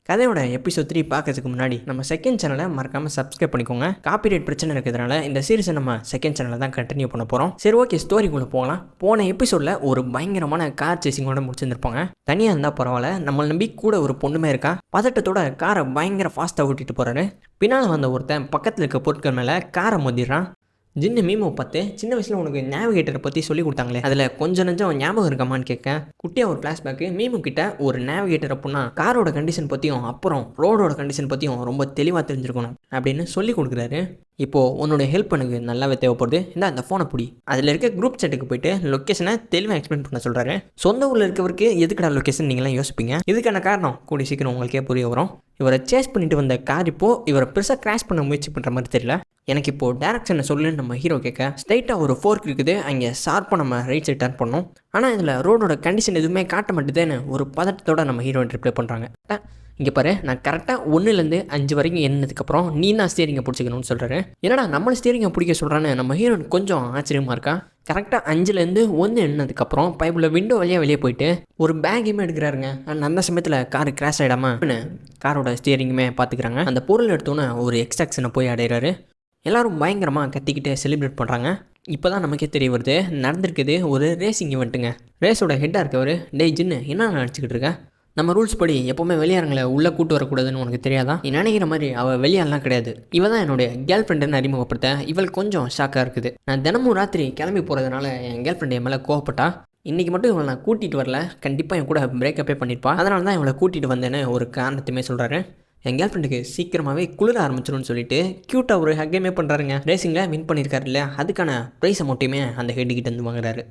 கதையோட எபிசோட் 3 பார்க்கறதுக்கு முன்னாடி நம்ம செகண்ட் சேனலை மறக்காமல் சப்ஸ்கிரைப் பண்ணிக்கோங்க. காப்பிரைட் பிரச்சனை இருக்கிறதுனால இந்த சீரிஸை நம்ம செகண்ட் சேனலில் தான் கண்டினியூ பண்ண போகிறோம். சரி, ஓகே, ஸ்டோரிக்குள்ளே போகலாம். போன எபிசோடில் ஒரு பயங்கரமான கார் சேசிங்கோட முடிச்சிருந்துருப்பாங்க. தனியாக இருந்தால் பரவாயில்ல, நம்மளை நம்பி கூட ஒரு பொண்ணுமே இருக்கா. பதட்டத்தோட காரை பயங்கர ஃபாஸ்ட்டாக ஓட்டிட்டு போகிறாரு. பின்னால் வந்த ஒருத்தன் பக்கத்தில் இருக்க பொருட்கள் மேலே காரை மோதிடுறான். ஜின்னு மீமோ பார்த்து, சின்ன வயசில் உனக்கு நேவிகேட்டரை பற்றி சொல்லி கொடுத்தாங்களே, அதில் கொஞ்சம் நஞ்சம் ஞாபகம் இருக்காமான்னு கேட்க, குட்டியாக ஒரு ஃப்ளாஷ்பேக்கு மீமோ கிட்ட ஒரு நேவிகேட்டர் அப்படின்னா காரோட கண்டிஷன் பற்றியும் அப்புறம் ரோடோட கண்டிஷன் பற்றியும் ரொம்ப தெளிவாக தெரிஞ்சிருக்கணும் அப்படின்னு சொல்லி கொடுக்குறாரு. இப்போது உன்னோட ஹெல்ப் எனக்கு நல்லாவே தேவைப்படுது, அந்த ஃபோனை பிடி. அதில் இருக்க குரூப் செட்டுக்கு போயிட்டு லொக்கேஷனை தெளிவாக எக்ஸ்பிளைன் பண்ண சொல்கிறாரு. சொந்த ஊரில் இருக்கவருக்கு எதுக்கடா லொக்கேஷன் நீங்களாம் யோசிப்பீங்க. இதுக்கான காரணம் கூடி சீக்கிரம் உங்களுக்கே புரிய வரும். இவரை சேஸ் பண்ணிட்டு வந்த கார் இப்போது இவரை பெருசாக கிராஷ் பண்ண முயற்சி பண்ணுற மாதிரி தெரியல. எனக்கு இப்போது டேரக்ஷனை சொல்லுன்னு நம்ம ஹீரோ கேட்க, ஸ்ட்ரைட்டாக ஒரு ஃபோர்க் இருக்குது, அங்கே ஷார்ப்பாக நம்ம ரைட் சைட் டர்ன் பண்ணோம். ஆனால் இதில் ரோடோட கண்டிஷன் எதுவுமே காட்ட மாட்டேதுன்னு ஒரு பதட்டத்தோட நம்ம ஹீரோயின் ரிப்ளை பண்ணுறாங்க. இங்கே பாரு, நான் கரெக்டாக 1லேருந்து 5 வரைக்கும் எண்ணதுக்கப்புறம் நீ தான் ஸ்டீரிங்கை பிடிச்சிக்கணும்னு சொல்கிறாரு. என்னடா நம்மளை ஸ்டீரிங்கை பிடிக்க சொல்கிறான்னு நம்ம ஹீரோயின் கொஞ்சம் ஆச்சரியமாக இருக்கா. கரெக்டாக 5லேருந்து 1 எண்ணதுக்கப்புறம் பைப்பில் விண்டோ வழியாக வெளியே போயிட்டு ஒரு பேக்கையுமே எடுக்கிறாருங்க. அந்த சமயத்தில் கார் கிராஷ் ஆகிடாமல் காரோட ஸ்டீரிங்குமே பார்த்துக்கிறாங்க. அந்த பொருள் எடுத்தோன்னே ஒரு எக்ஸ்ட்ராக்ஷனை போய் அடைகிறாரு. எல்லோரும் பயங்கரமாக கத்திக்கிட்டு செலிப்ரேட் பண்ணுறாங்க. இப்போ தான் நமக்கே தெரிய வருது நடந்திருக்குது ஒரு ரேசிங் ஈவெண்ட்டுங்க. ரேஸோட ஹெட்டாக இருக்கவர், டேய் ஜின்னு என்ன நினச்சிக்கிட்டு இருக்க, நம்ம ரூல்ஸ் படி எப்போவுமே வெளியாரங்களை உள்ளே கூட்டு வரக்கூடாதுன்னு உனக்கு தெரியாதா? நீ நினைக்கிற மாதிரி அவள் வெளியாலாம் கிடையாது. இவள் தான் என்னுடைய கேர்ள் ஃப்ரெண்டுன்னு அறிமுகப்படுத்த இவளுக்கு கொஞ்சம் ஷாக்காக இருக்குது. நான் தினமும் ராத்திரி கிளம்பி போகிறதுனால என் கேர்ள் ஃப்ரெண்டு என் மேலே கோவப்பட்டா. இன்றைக்கி மட்டும் இவளை நான் கூட்டிகிட்டு வரல, கண்டிப்பாக என் கூட பிரேக்கப்பே பண்ணியிருப்பா. அதனால தான் இவளை கூட்டிகிட்டு வந்தேன்னு ஒரு காரணத்தையுமே சொல்கிறாரு. என் கேர்ள் ஃப்ரெண்டுக்கு சீக்கிரமாகவே குளிர ஆரம்பிச்சிடும்னு சொல்லிட்டு க்யூட்டாக ஒரு ஹக்கேமே பண்ணுறாருங்க. ரேசிங்கில் வின் பண்ணியிருக்காரு இல்லையா, அதுக்கான ப்ரைஸை மட்டுமே அந்த ஹெட்டுக்கிட்ட வந்து வாங்குறாரு.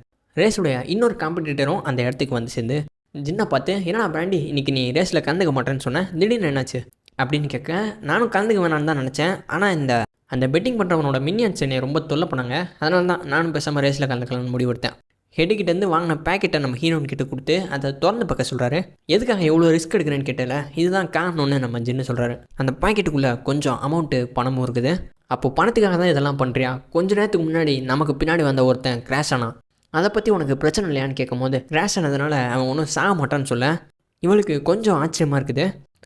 ரேஸுடைய இன்னொரு காம்படிட்டரும் அந்த இடத்துக்கு வந்து சேர்ந்து ஜின்னை பார்த்து, என்னடா பிராண்டி, இன்றைக்கி நீ ரேஸில் கலந்துக்க மாட்டேன்னு சொன்னேன், திடீர்னு என்னாச்சு அப்படின்னு கேட்க, நானும் கலந்துக்க வேணான்னு தான் நினச்சேன். ஆனால் அந்த பெட்டிங் பண்ணுறவனோட மினியன்ஸ் என்னை ரொம்ப தொல்லை பண்ணாங்க. அதனால தான் நானும் பேசாமல் ரேஸில் கலந்துக்கலாம்னு முடிவெடுத்தேன். ஹெட்டுக்கிட்டேருந்து வாங்கின பேக்கெட்டை நம்ம ஹீரோன் கிட்ட கொடுத்து அதை திறந்து பார்க்க சொல்கிறாரு. எதுக்காக எவ்வளோ ரிஸ்க் எடுக்கிறேன்னு கேட்டல, இதுதான் காரணம்னு நம்ம ஜின்னு சொல்கிறாரு. அந்த பேக்கெட்டுக்குள்ளே கொஞ்சம் அமௌண்ட்டு பணமும் இருக்குது. அப்போது பணத்துக்காக தான் இதெல்லாம் பண்ணுறியா? கொஞ்ச நேரத்துக்கு முன்னாடி நமக்கு பின்னாடி வந்த ஒருத்தன் கிராஷ் ஆனான், அதை பற்றி உனக்கு பிரச்சனை இல்லையான்னு கேட்கும் போது, கிராஷ் ஆனதுனால அவன் ஒன்றும் சாக மாட்டான்னு சொல்ல இவளுக்கு கொஞ்சம் ஆச்சரியமாக இருக்குது.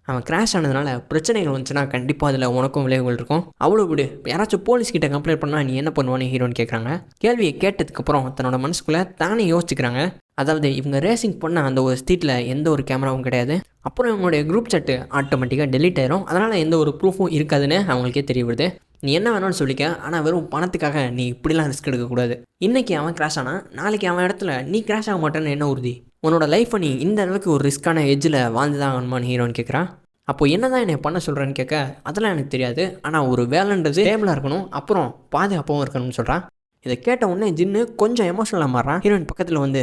அவன் கிராஷ் ஆனதுனால பிரச்சனைகள் வந்துச்சுன்னா கண்டிப்பாக அதில் உனக்கும் விளைவுகள் இருக்கும். அவ்வளோ விடு, யாராச்சும் போலீஸ்கிட்ட கம்ப்ளைண்ட் பண்ணால் நீ என்ன பண்ணுவான்னு ஹீரோன்னு கேட்குறாங்க. கேள்வியை கேட்டதுக்கப்புறம் தன்னோட மனசுக்குள்ளே தானே யோசிச்சுக்கிறாங்க. அதாவது இவங்க ரேசிங் பண்ண அந்த ஒரு ஸ்ட்ரீட்டில் எந்த ஒரு கேமராவும் கிடையாது. அப்புறம் இவங்களுடைய குரூப் சாட்டு ஆட்டோமேட்டிக்காக டெலீட் ஆயிரும். அதனால் எந்த ஒரு ப்ரூஃபும் இருக்காதுன்னு அவங்களுக்கே தெரிய வருது. நீ என்ன வேணும்னு சொல்லிக்க, ஆனால் வெறும் பணத்துக்காக நீ இப்படிலாம் ரிஸ்க் எடுக்கக்கூடாது. இன்றைக்கி அவன் கிராஷ் ஆனால் நாளைக்கு அவன் இடத்துல நீ கிராஷ் ஆக மாட்டேன்னு என்ன உறுதி? உன்னோட லைஃப்பை நீ இந்த அளவுக்கு ஒரு ரிஸ்க்கான எஜ்ஜில் வாழ்ந்து தான் ஆகணுமான்னு ஹீரோன்னு கேட்குறான். அப்போது என்ன தான் என்னை பண்ண சொல்கிறேன்னு கேட்க, அதெல்லாம் எனக்கு தெரியாது, ஆனால் ஒரு வேலைன்றது டேபிளாக இருக்கணும், அப்புறம் பாதுகாப்பாகவும் இருக்கணும்னு சொல்கிறான். இதை கேட்ட உடனே ஜின்னு கொஞ்சம் எமோஷனலாக மாறான். ஹீரோயின் பக்கத்தில் வந்து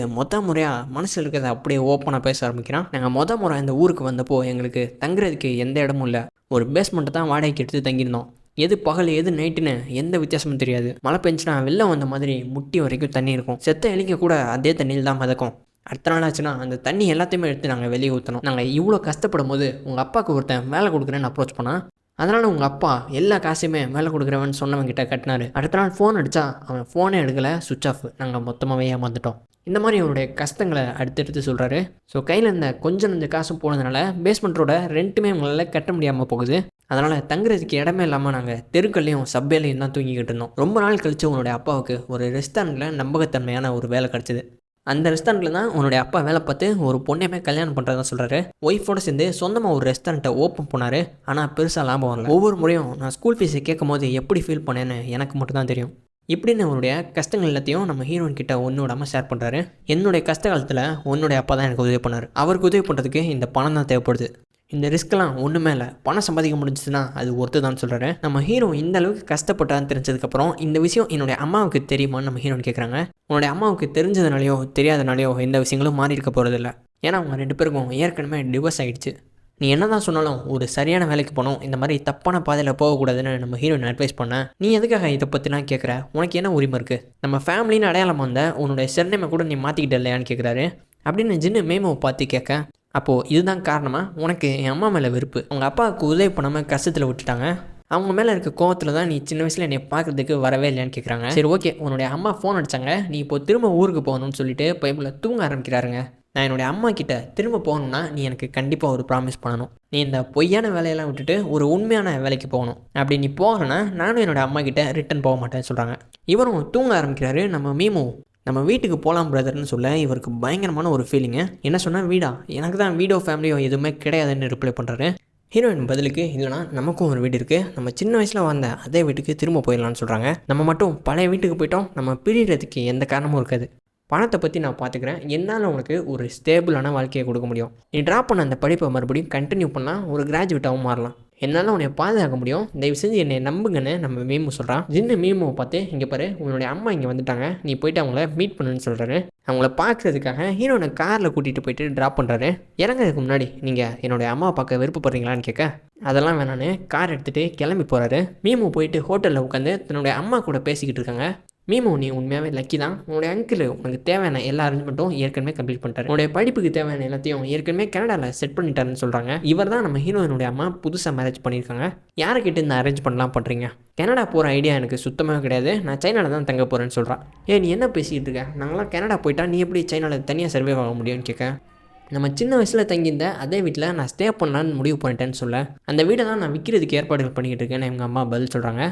முறையாக மனசில் இருக்கிறத அப்படியே ஓப்பனாக பேச ஆரம்பிக்கிறான். நாங்கள் முறை இந்த ஊருக்கு வந்தப்போ எங்களுக்கு தங்குறதுக்கு எந்த இடமும் இல்லை, ஒரு பேஸ்மெண்ட்டை தான் வாடகைக்கு எடுத்து தங்கியிருந்தோம். எது பகல் எது நைட்டுன்னு எந்த வித்தியாசமும் தெரியாது. மழை பெஞ்சுனா வெள்ளம் வந்த மாதிரி முட்டி வரைக்கும் தண்ணி இருக்கும். செத்த எலிக்க கூட அதே தண்ணியில் தான் மிதக்கும். அடுத்த நாள் ஆச்சுன்னா அந்த தண்ணி எல்லாத்தையுமே எடுத்து நாங்கள் வெளியே ஊற்றணும். நாங்கள் இவ்வளோ கஷ்டப்படும் போது உங்கள் அப்பாவுக்கு ஒருத்தன் வேலை கொடுக்குறேன்னு அப்ரோச் பண்ணால், அதனால் உங்கள் அப்பா எல்லா காசையுமே வேலை கொடுக்குறவன்னு சொன்னவங்கிட்ட கட்டினார். அடுத்த நாள் ஃபோன் அடித்தா அவன் ஃபோனே எடுக்கலை, சுவிட்ச் ஆஃப். நாங்கள் மொத்தமாகவே ஏமாந்துட்டோம். இந்த மாதிரி அவருடைய கஷ்டங்களை அடுத்தடுத்து சொல்கிறாரு. ஸோ கையில் இருந்த கொஞ்சம் நஞ்ச காசும் போனதுனால பேஸ்மெண்ட்டோட ரெண்ட்டுமே உங்களால் கட்ட முடியாமல் போகுது. அதனால் தங்குறதுக்கு இடமே இல்லாமல் நாங்கள் தெருக்கள்லையும் சப்பேலையும் தான் தூங்கிக்கிட்டு இருந்தோம். ரொம்ப நாள் கழித்து உன்னுடைய அப்பாவுக்கு ஒரு ரெஸ்டாரண்ட்டில் நம்பகத்தன்மையான ஒரு வேலை கிடச்சிது. அந்த ரெஸ்டாரண்ட்டில் தான் உன்னுடைய அப்பா வேலை பார்த்து ஒரு பொண்ணையுமே கல்யாணம் பண்ணுறதா சொல்கிறாரு. ஒய்ஃபோடு சேர்ந்து சொந்தமாக ஒரு ரெஸ்டாரண்ட்டை ஓப்பன் பண்ணார். ஆனால் பெருசாக லாபம் வரல. ஒவ்வொரு முறையும் நான் ஸ்கூல் ஃபீஸை கேட்கும் போது எப்படி ஃபீல் பண்ணேன்னு எனக்கு மட்டும் தான் தெரியும். இப்படின்னு அவருடைய கஷ்டங்கள் எல்லாத்தையும் நம்ம ஹீரோயின் கிட்ட ஒன்று விடாமல் ஷேர் பண்ணுறாரு. என்னுடைய கஷ்ட காலத்தில் உன்னுடைய அப்பா தான் எனக்கு உதவி பண்ணார். அவருக்கு உதவி பண்ணுறதுக்கு இந்த பணம் தான் தேவைப்படுது. இந்த ரிஸ்க்கெல்லாம் ஒன்றுமே இல்லை, பணம் சம்பாதிக்க முடிஞ்சுன்னா அது ஒருத்து தான் சொல்கிறாரு. நம்ம ஹீரோ இந்த அளவுக்கு கஷ்டப்பட்டான்னு தெரிஞ்சதுக்கப்புறம் இந்த விஷயம் என்னுடைய அம்மாவுக்கு தெரியுமான்னு நம்ம ஹீரோன்னு கேட்குறாங்க. உன்னுடைய அம்மாவுக்கு தெரிஞ்சதுனாலையோ தெரியாதனாலையோ எந்த விஷயங்களும் மாறி இருக்க போகிறதில்ல. ஏன்னா அவங்க 2 பேருக்கும் ஏற்கனவே டிவோர்ஸ் ஆகிடுச்சு. நீ என்ன தான் சொன்னாலும் ஒரு சரியான வேலைக்கு போகணும், இந்த மாதிரி தப்பான பாதையில் போகக்கூடாதுன்னு நம்ம ஹீரோயின் அட்வைஸ் பண்ண, நீ எதுக்காக இதை பற்றிலாம் கேட்குற, உனக்கு என்ன உரிமை இருக்குது? நம்ம ஃபேமிலின்னு அடையாளம் வந்த உன்னுடைய சென்னைமை கூட நீ மாற்றிக்கிட்ட இல்லையான்னு கேட்குறாரு. அப்படின்னு ஜின்னு மேமோவை பார்த்து கேட்க, அப்போது இதுதான் காரணமாக உனக்கு என் அம்மா மேலே வெறுப்பு, அவங்க அப்பாவுக்கு உதவி பண்ணாமல் கஷ்டத்தில் விட்டுட்டாங்க, அவங்க மேலே இருக்க கோவத்தில் தான் நீ சின்ன வயசில் என்னை பார்க்குறதுக்கு வரவே இல்லையான்னு கேட்குறாங்க. சரி, ஓகே, உன்னுடைய அம்மா ஃபோன் அடித்தாங்க, நீ இப்போ திரும்ப ஊருக்கு போகணும்னு சொல்லிட்டு பைபிளில் தூங்க ஆரம்பிக்கிறாருங்க. நான் என்னுடைய அம்மா கிட்ட திரும்ப போகணுன்னா நீ எனக்கு கண்டிப்பாக ஒரு ப்ராமிஸ் பண்ணணும். நீ இந்த பொய்யான வேலையெல்லாம் விட்டுட்டு ஒரு உண்மையான வேலைக்கு போகணும். அப்படி நீ போகலன்னா நானும் என்னோடய அம்மா கிட்ட ரிட்டன் போக மாட்டேன்னு சொல்கிறாங்க. இவரும் தூங்க ஆரம்பிக்கிறாரு. நம்ம மீமு நம்ம வீட்டுக்கு போகலாம் பிரதர்னு சொல்ல இவருக்கு பயங்கரமான ஒரு ஃபீலிங்கு. என்ன சொன்னால் வீடா, எனக்கு தான் வீடோ ஃபேமிலியோ எதுவுமே கிடையாதுன்னு ரிப்ளை பண்ணுறாரு. ஹீரோயின் பதிலுக்கு இல்லைனா நமக்கும் ஒரு வீடு இருக்குது, நம்ம சின்ன வயசில் வந்த அதே வீட்டுக்கு திரும்ப போயிடலான்னு சொல்கிறாங்க. நம்ம மட்டும் பழைய வீட்டுக்கு போயிட்டோம், நம்ம பிரியறதுக்கு எந்த காரணமும் இருக்காது. பணத்தை பற்றி நான் பார்த்துக்கிறேன், என்னால் உனக்கு ஒரு ஸ்டேபிளான வாழ்க்கையை கொடுக்க முடியும். நீ ட்ராப் பண்ண அந்த படிப்பை மறுபடியும் கண்டினியூ பண்ணால் ஒரு கிராஜுவேட்டாகவும் மாறலாம். என்னால் உன்னை பாதுகாக்க முடியும், தயவு செஞ்சு என்னை நம்புங்கன்னு நம்ம மீமு சொல்கிறான். ஜின்னு மீமுவை பார்த்து இங்கே பாரு, உன்னுடைய அம்மா இங்கே வந்துட்டாங்க, நீ போயிட்டு அவங்கள மீட் பண்ணுன்னு சொல்கிறாரு. அவங்கள பார்க்குறதுக்காக ஹீரோனை காரில் கூட்டிகிட்டு போயிட்டு ட்ராப் பண்ணுறாரு. இறங்குறதுக்கு முன்னாடி நீங்கள் என்னுடைய அம்மாவை பார்க்க விருப்பப்படுறீங்களான்னு கேட்க அதெல்லாம் வேணான்னு கார் எடுத்துகிட்டு கிளம்பி போகிறாரு. மீமு போயிட்டு ஹோட்டலில் உட்காந்து தன்னுடைய அம்மா கூட பேசிக்கிட்டு இருக்காங்க. மீமு நீ உண்மையாகவே லக்கி தான், உன்னுடைய அங்கிள் உனக்கு தேவையான எல்லா அரேஞ்ச்மெண்ட்டும் ஏற்கனவே கம்ப்ளீட் பண்ணிட்டாரு, உன்னுடைய படிப்புக்கு தேவையான எல்லாத்தையும் ஏற்கனவே கனடாவில் செட் பண்ணிட்டாருன்னு சொல்கிறாங்க. இவர் தான் நம்ம ஹீரோயினுடைய அம்மா புதுசாக மேரேஜ் பண்ணியிருக்காங்க. யாரை கிட்ட இந்த அரேஞ்ச் பண்ணலாம் பண்ணுறீங்க? கனடா போகிற ஐடியா எனக்கு சுத்தமாக கிடையாது, நான் சைனாவில் தான் தங்க போகிறேன்னு சொல்கிறான். நீ என்ன பேசிக்கிட்டு இருக்க, நாங்களாம் கனடா போயிட்டா நீ எப்படி சைனாவில் தனியாக சர்வே ஆக முடியும்னு கேட்க நம்ம சின்ன வயசில் தங்கியிருந்த அதே வீட்டில் நான் ஸ்டே பண்ணலான்னு முடிவு பண்ணிட்டேன்னு சொல்ல அந்த வீடை தான் நான் விற்கிறதுக்கு ஏற்பாடுகள் பண்ணிக்கிட்டு இருக்கேன்னு எங்கள் அம்மா பதில் சொல்கிறாங்க.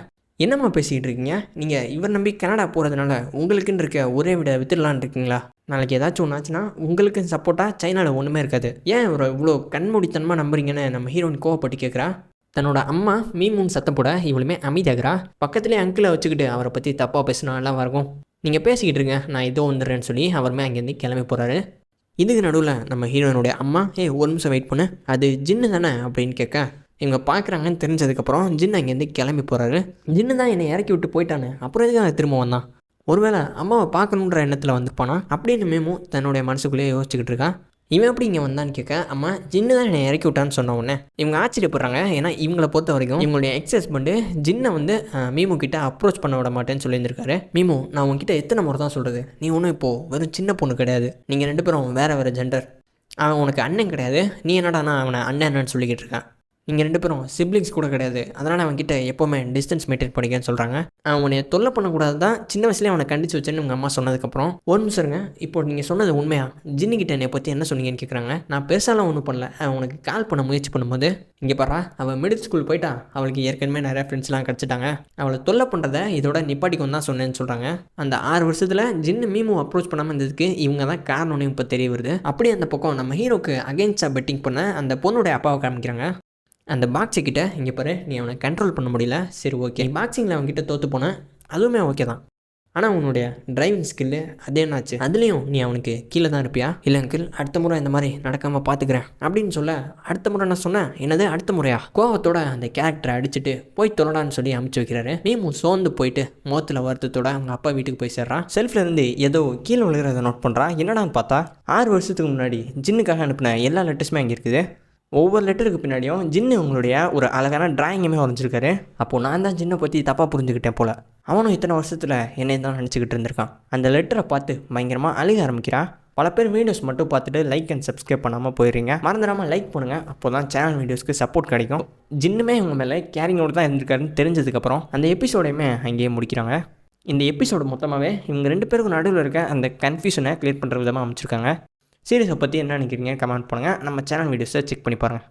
என்னம்மா பேசிக்கிட்டு இருக்கீங்க, நீங்கள் இவர் நம்பி கனடா போகிறதுனால உங்களுக்குன்னு இருக்க ஒரே வீடை வித்துடலான்னு இருக்கீங்களா? நாளைக்கு ஏதாச்சும் ஒன்று ஆச்சுன்னா உங்களுக்கு சப்போர்ட்டாக சைனாவில் ஒன்றுமே இருக்காது, ஏன் இவரை இவ்வளோ கண்மூடித்தனமாக நம்புறீங்கன்னு நம்ம ஹீரோயின் கோவப்பட்டு கேட்குறா. தன்னோட அம்மா மீமுன்னு சத்தம் போட இவளுமே அமைதியாகிறா. பக்கத்துலேயே அங்கிளை வச்சுக்கிட்டு அவரை பற்றி தப்பாக பேசினா நல்லா இருக்கும், நீங்கள் பேசிக்கிட்டு இருங்க நான் இதோ வந்துடுறேன்னு சொல்லி அவருமே அங்கேருந்து கிளம்பி போகிறாரு. இதுக்கு நடுவில் நம்ம ஹீரோயினுடைய அம்மா ஒரு நிமிஷம் வெயிட் பண்ணு, அது ஜின்னு தானே அப்படின்னு கேட்க இவங்க பார்க்குறாங்கன்னு தெரிஞ்சதுக்கப்புறம் ஜின்னு அங்கேருந்து கிளம்பி போகிறாரு. ஜின்னு தான் என்னை இறக்கி விட்டு போயிட்டானே, அப்புறம் எதுக்கு திரும்ப வந்தான், ஒருவேளை அம்மாவை பார்க்கணுன்ற எண்ணத்தில் வந்துப்பானா அப்படின்னு மேமும் தன்னுடைய மனசுக்குள்ளேயே யோசிச்சுக்கிட்டு இருக்கா. இவன் எப்படி இங்கே வந்தான்னு கேட்க அம்மா ஜின்னு தான் என்னை இறக்கி விட்டான்னு சொன்ன உடனே இவங்க ஆச்சரியப்படுறாங்க. ஏன்னா இவங்களை பொறுத்த வரைக்கும் இவங்களுடைய எக்ஸ் ஹஸ்பண்டு ஜின்னை மீமு கிட்ட அப்ரோச் பண்ண விட மாட்டேன்னு சொல்லியிருந்திருக்காரு. மீமு நான் உங்ககிட்ட எத்தனை முறை தான் சொல்கிறது, நீ ஒன்றும் இப்போது வெறும் சின்ன பொண்ணு கிடையாது, நீங்கள் 2 பேரும் வேறு ஜெண்டர், அவன் உனக்கு அண்ணன் கிடையாது, நீ என்னடானா அவனை அண்ணன்னு சொல்லிக்கிட்டு இருக்கான், நீங்கள் 2 பேரும் சிப்ளிங்ஸ் கூட கிடையாது, அதனால் அவன்கிட்ட எப்போவுமே டிஸ்டன்ஸ் மெயின்டைன் பண்ணிக்கன்னு சொல்கிறாங்க. அவன் உன்னை தொல்லை பண்ணக்கூடாது தான் சின்ன வயசுலேயே அவனை கண்டிச்சு வச்சேன்னு உங்கள் அம்மா சொன்னதுக்கப்புறம் ஒரு நிமிஷங்க, இப்போ நீங்கள் சொன்னது உண்மையா, ஜின்னுக்கிட்ட என்னை பற்றி என்ன சொன்னீங்கன்னு கேட்குறாங்க. நான் பெருசாலாம் ஒன்றும் பண்ணல, அவன் உனக்கு கால் பண்ண முயற்சி பண்ணும்போது இங்கே பாரா அவள் மிடில் ஸ்கூல் போயிட்டா, அவளுக்கு ஏற்கனவே நிறைய ஃப்ரெண்ட்ஸ்லாம் கிடச்சிட்டாங்க, அவளை தொல்லை பண்ணுறதை இதோட நிப்பாட்டிக்கும் தான் சொன்னேன்னு சொல்கிறாங்க. அந்த 6 வருஷத்தில் ஜின்னு மீமு அப்ரோச் பண்ணாமல் இருந்ததுக்கு இவங்க தான் காரணம்னு இப்போ தெரிய வருது. அப்படியே அந்த பக்கம் நம்ம ஹீரோக்கு அகெயின்ஸ்டாக பெட்டிங் பண்ண அந்த பொண்ணுடைய அப்பாவை காமிக்கிறாங்க. அந்த பாக்ஸிக்கிட்ட இங்கே பாரு நீ அவனை கண்ட்ரோல் பண்ண முடியல, சரி ஓகே நீ பாக்ஸிங்கில் அவன்கிட்ட தோற்று போனேன், அதுவுமே ஓகே தான், ஆனால் உன்னுடைய டிரைவிங் ஸ்கில்லு அது என்னாச்சு, அதுலேயும் நீ அவனுக்கு கீழே தான் இருப்பியா? இல்லை அங்கிள் அடுத்த முறை இந்த மாதிரி நடக்காமல் பார்த்துக்கிறேன் அப்படின்னு சொல்ல அடுத்த முறை நான் சொன்னேன் என்னது அடுத்த முறையா, கோவத்தோட அந்த கேரக்டரை அடிச்சுட்டு போய் தொல்லடான்னு சொல்லி அமுச்சு வைக்கிறாரு. மீமும் சோர்ந்து போயிட்டு முகத்தில் வருத்தத்தோட அவங்க அப்பா வீட்டுக்கு போய் சேர்றான். செல்ஃபில் இருந்து ஏதோ கீழே விழுகிறத நோட் பண்ணுறான். என்னடான்னு பார்த்தா 6 வருஷத்துக்கு முன்னாடி ஜின்னுக்காக அனுப்பின எல்லா லெட்டர்ஸுமே அங்கே இருக்குது. ஒவ்வொரு லெட்டருக்கு பின்னாடியும் ஜின்னு உங்களுடைய ஒரு அழகான டிராயிங்குமே வரைஞ்சிருக்காரு. அப்போது நான் தான் ஜின்னை பற்றி தப்பாக புரிஞ்சுக்கிட்டேன் போல், அவனும் இத்தனை வருஷத்தில் என்னை தான் நினச்சிக்கிட்டு இருந்திருக்கான். அந்த லெட்டரை பார்த்து பயங்கரமாக அழுக ஆரம்பிக்கிறான். பல பேர் வீடியோஸ் மட்டும் பார்த்துட்டு லைக் அண்ட் சப்ஸ்கிரைப் பண்ணாமல் போயிடுறீங்க, மறந்துடாமல் லைக் பண்ணுங்கள், அப்போ தான் சேனல் வீடியோஸ்க்கு சப்போர்ட் கிடைக்கும். ஜின்னுமே இவங்க மேலே கேரிங்கோடு தான் இருந்திருக்காருன்னு தெரிஞ்சதுக்கப்புறம் அந்த எபிசோடையுமே அங்கேயே முடிக்கிறாங்க. இந்த எபிசோடு மொத்தமாகவே இவங்க 2 பேருக்கும் நடுவில் இருக்க அந்த கன்ஃபியூஷனை கிளியர் பண்ணுற விதமாக அமைச்சிருக்காங்க. சீரிஸை பற்றி என்ன நினைக்கிறீங்க கமெண்ட் பண்ணுங்கள், நம்ம சேனல் வீடியோஸை செக் பண்ணி பாருங்கள்.